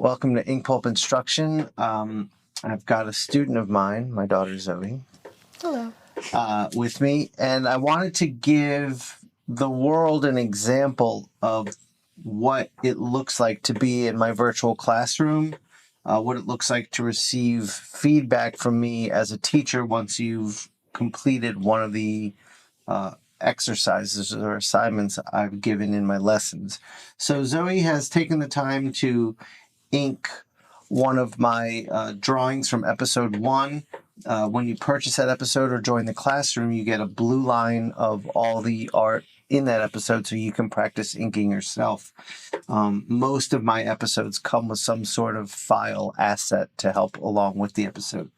Welcome to INKPULP Instruction. I've got a student of mine, my daughter Zoe, Hello. With me, and I wanted to give the world an example of what it looks like to be in my virtual classroom, what it looks like to receive feedback from me as a teacher once you've completed one of the exercises or assignments I've given in my lessons. So Zoe has taken the time to ink one of my drawings from episode 1. When you purchase that episode or join the classroom, you get a blue line of all the art in that episode so you can practice inking yourself. Most of my episodes come with some sort of file asset to help along with the episode.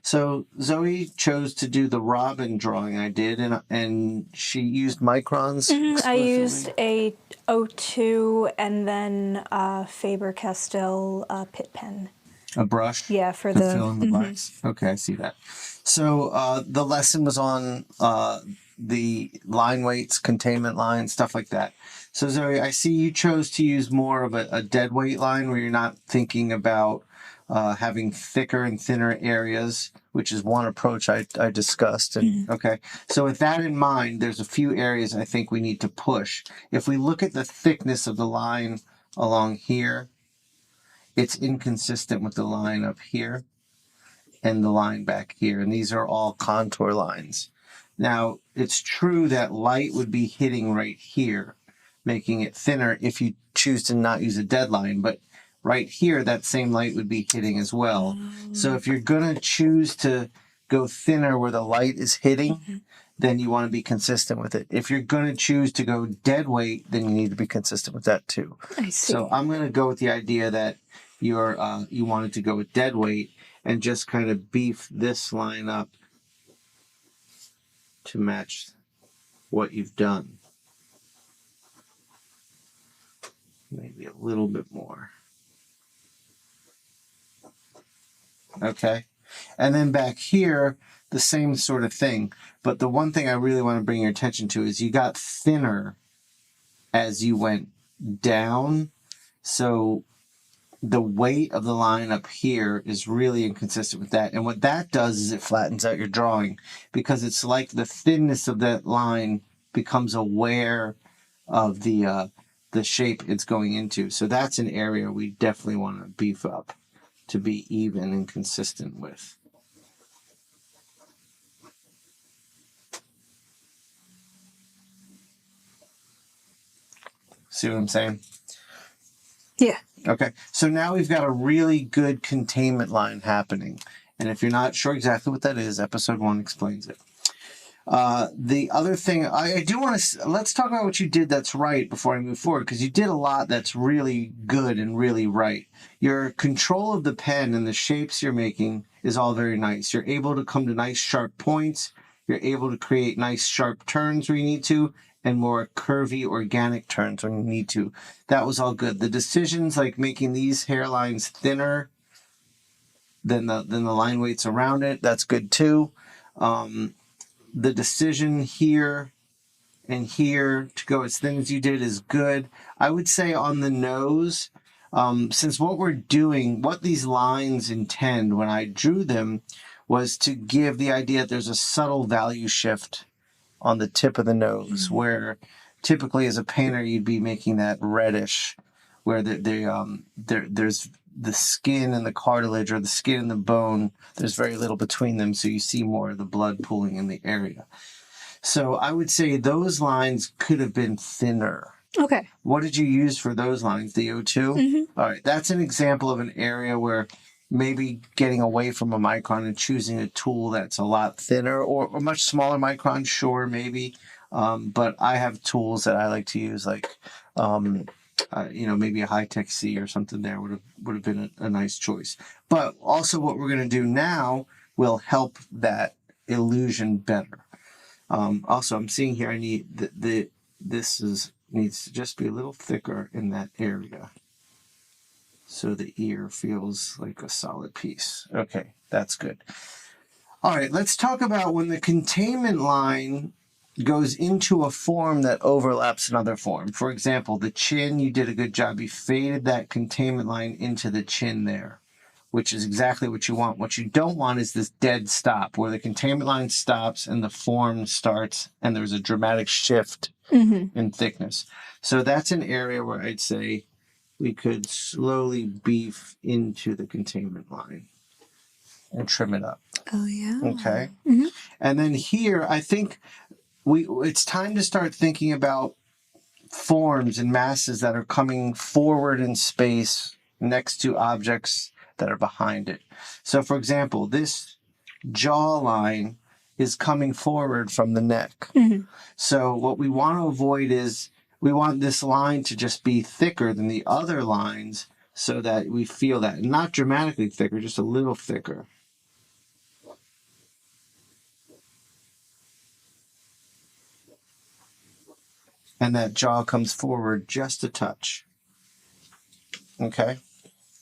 So Zoe chose to do the robin drawing I did, and she used microns. I used a 02 and then Faber-Castell Pitt pen. A brush? Yeah, for to the fill in the blanks. Okay, I see that. So the lesson was on the line weights, containment line, stuff like that. So Zoe, I see you chose to use more of a dead weight line where you're not thinking about having thicker and thinner areas, which is one approach I discussed. And okay, so with that in mind, there's a few areas I think we need to push. If we look at the thickness of the line along here, it's inconsistent with the line up here and the line back here. And these are all contour lines. Now, it's true that light would be hitting right here, making it thinner if you choose to not use a dead line. But right here, that same light would be hitting as well. So if you're going to choose to go thinner where the light is hitting, then you want to be consistent with it. If you're going to choose to go dead weight, then you need to be consistent with that too. I see. So I'm going to go with the idea that you wanted to go with dead weight and just kind of beef this line up to match what you've done. Maybe a little bit more. Okay. And then back here, the same sort of thing. But the one thing I really want to bring your attention to is you got thinner as you went down. So the weight of the line up here is really inconsistent with that. And what that does is it flattens out your drawing because it's like the thinness of that line becomes aware of the shape it's going into. So that's an area we definitely want to beef up to be even and consistent with. See what I'm saying? Yeah. Okay, so now we've got a really good containment line happening. And if you're not sure exactly what that is, episode 1 explains it. The other thing, I do want to, let's talk about what you did that's right before I move forward, because you did a lot that's really good and really right. Your control of the pen and the shapes you're making is all very nice. You're able to come to nice sharp points. You're able to create nice sharp turns where you need to, and more curvy organic turns when you need to. That was all good. The decisions like making these hairlines thinner than the line weights around it, that's good too. The decision here and here to go as thin as you did is good. I would say on the nose, since what we're doing, what these lines intend when I drew them was to give the idea that there's a subtle value shift on the tip of the nose, where typically as a painter you'd be making that reddish, where there's the skin and the cartilage, or the skin and the bone, there's very little between them, so you see more of the blood pooling in the area. So I would say those lines could have been thinner. Okay. What did you use for those lines? The O2? All right, that's an example of an area where maybe getting away from a micron and choosing a tool that's a lot thinner or a much smaller micron, sure, maybe. But I have tools that I like to use, like, maybe a high-tech C or something there would have been a nice choice. But also what we're going to do now will help that illusion better. Also, I'm seeing here I need needs to just be a little thicker in that area, so the ear feels like a solid piece. Okay, that's good. All right, let's talk about when the containment line goes into a form that overlaps another form. For example, the chin, you did a good job. You faded that containment line into the chin there, which is exactly what you want. What you don't want is this dead stop where the containment line stops and the form starts and there's a dramatic shift in thickness. So that's an area where I'd say we could slowly beef into the containment line and trim it up. Oh, yeah. Okay. And then here, I think it's time to start thinking about forms and masses that are coming forward in space next to objects that are behind it. So, for example, this jawline is coming forward from the neck. So what we want to avoid is we want this line to just be thicker than the other lines so that we feel that. Not dramatically thicker, just a little thicker. And that jaw comes forward just a touch. Okay?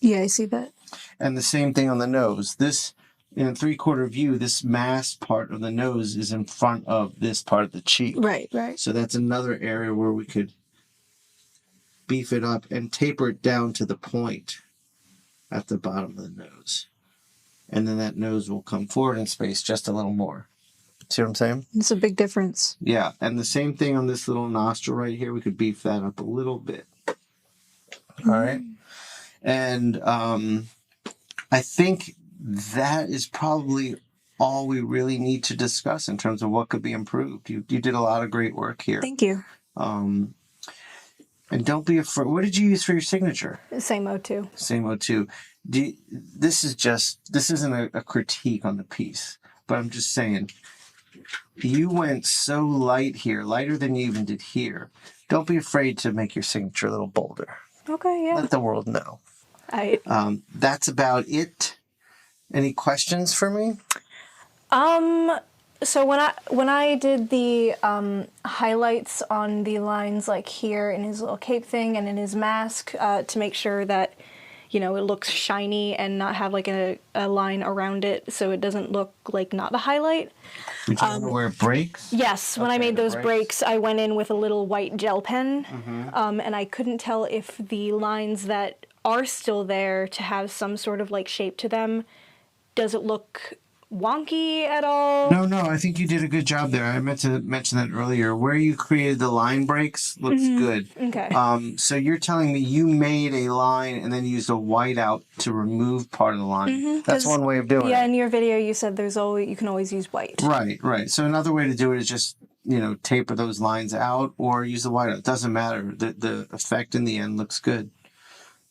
Yeah, I see that. And the same thing on the nose. This, in a 3/4 view, this mass part of the nose is in front of this part of the cheek. Right, right. So that's another area where we could beef it up and taper it down to the point at the bottom of the nose. And then that nose will come forward in space just a little more. See what I'm saying? It's a big difference. Yeah, and the same thing on this little nostril right here. We could beef that up a little bit. All right. And I think that is probably all we really need to discuss in terms of what could be improved. You did a lot of great work here. Thank you. And don't be afraid. What did you use for your signature? Same O2. Same O2. This isn't a critique on the piece, but I'm just saying, you went so light here, lighter than you even did here. Don't be afraid to make your signature a little bolder. Okay, yeah. Let the world know. That's about it. Any questions for me? So when I did the highlights on the lines like here in his little cape thing and in his mask to make sure that, you know, it looks shiny and not have like a line around it so it doesn't look like not a highlight. Did you know where it breaks? Yes, when I made those breaks, I went in with a little white gel pen, and I couldn't tell if the lines that are still there to have some sort of like shape to them, does it look wonky at all? No, I think you did a good job there. I meant to mention that earlier. Where you created the line breaks looks good. Okay. So you're telling me you made a line and then used a whiteout to remove part of the line. That's one way of doing it. Yeah, in your video you said you can always use white. Right. So another way to do it is just, taper those lines out or use the whiteout. It doesn't matter. The effect in the end looks good.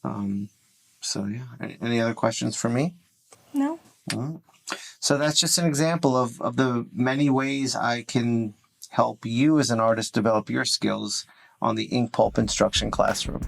So yeah. Any other questions for me? No. So that's just an example of the many ways I can help you as an artist develop your skills on the INKPULP Instruction Classroom.